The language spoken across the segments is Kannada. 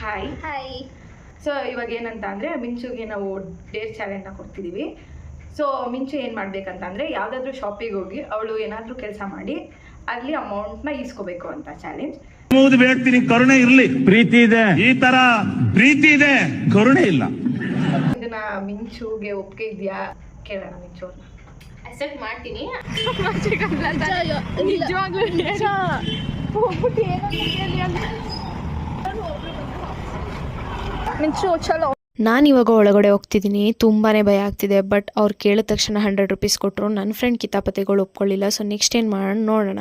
Hi hi. ಸೊ ಇವಾಗ ಏನಂತ ಅಂದರೆ ಮಿಂಚುಗೆ ನಾವು ಡೇರ್ ಚಾಲೆಂಜ್ನ ಕೊಡ್ತಿದ್ದೀವಿ. ಸೊ ಮಿಂಚು ಏನು ಮಾಡಬೇಕಂತಂದರೆ ಯಾವುದಾದ್ರೂ ಶಾಪಿಗೆ ಹೋಗಿ ಅವಳು ಏನಾದರೂ ಕೆಲಸ ಮಾಡಿ ಅಲ್ಲಿ ಅಮೌಂಟ್ನ ಈಸ್ಕೋಬೇಕು ಅಂತ ಚಾಲೆಂಜ್. ವ್ಯಕ್ತಿ ಕರುಣೆ ಇರಲಿ, ಪ್ರೀತಿ ಇದೆ, ಈ ತರ ಪ್ರೀತಿ ಇದೆ, ಕರುಣೆ ಇಲ್ಲ. ಇದನ್ನ ಮಿಂಚುಗೆ ಒಪ್ಪಿಗೆ ಇದೆಯಾ ಕೇಳೋಣ ಮಿಂಚು ಅವ್ರನ್ನ. ಅಕ್ಸೆಪ್ಟ್ ಮಾಡ್ತೀನಿ. ನಾನಿವಾಗ ಒಳಗಡೆ ಹೋಗ್ತಿದ್ದೀನಿ. ತುಂಬಾ ಭಯ ಆಗ್ತಿದೆ. ಬಟ್ ಅವ್ರು ಕೇಳಿದ ತಕ್ಷಣ 100 ರೂಪೀಸ್ ಕೊಟ್ಟರು. ನನ್ನ ಫ್ರೆಂಡ್ ಕಿತಾಪತಿಗಳು ಒಪ್ಕೊಳ್ಳಿಲ್ಲ. ಸೊ ನೆಕ್ಸ್ಟ್ ಏನು ಮಾಡೋಣ ನೋಡೋಣ.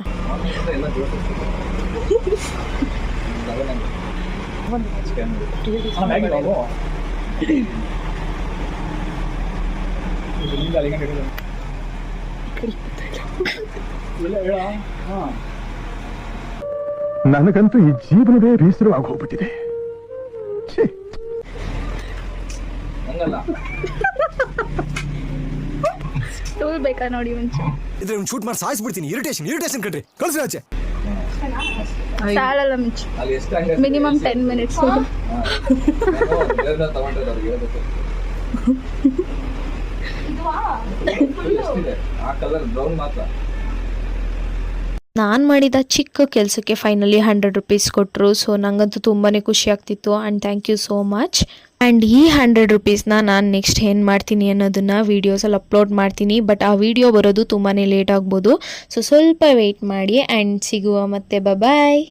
ನನಗಂತೂ ಈ ಜೀವನವೇ ಬೇಸರವಾಗಿ ಹೋಗ್ಬಿಟ್ಟಿದೆ. ಟೂಲ್ ಬೇಕಾ ನೋಡಿ ಮುಂಚೆ ಇದ್ರೆ ಒಂದು ಶೂಟ್ ಮಾಡಿ ಸಾಯಿಸ್ಬಿಡ್ತೀನಿ. ಇರಿಟೇಷನ್ ಕಣ್ರಿ, ಕಳ್ಸಿ ಆಚೆ. ಸಾಲಲ್ಲ ಮುಂಚೆ ಮಿನಿಮಮ್ 10 ಮಿನಿಟ್ಸ್. ನಾನು ಮಾಡಿದ ಚಿಕ್ಕ ಕೆಲಸಕ್ಕೆ ಫೈನಲಿ 100 ರೂಪೀಸ್ ಕೊಟ್ಟರು. ಸೊ ನನಗಂತೂ ತುಂಬಾ ಖುಷಿ ಆಗ್ತಿತ್ತು. And thank you so much. And ಈ 100 ರೂಪೀಸ್ನ ನಾನು ನೆಕ್ಸ್ಟ್ ಏನು ಮಾಡ್ತೀನಿ ಅನ್ನೋದನ್ನು ವೀಡಿಯೋಸಲ್ಲಿ ಅಪ್ಲೋಡ್ ಮಾಡ್ತೀನಿ. ಬಟ್ ಆ ವಿಡಿಯೋ ಬರೋದು ತುಂಬಾ ಲೇಟ್ ಆಗ್ಬೋದು. ಸೊ ಸ್ವಲ್ಪ ವೆಯ್ಟ್ ಮಾಡಿ ಆ್ಯಂಡ್ ಸಿಗುವ ಮತ್ತೆ ಬಾಯ್.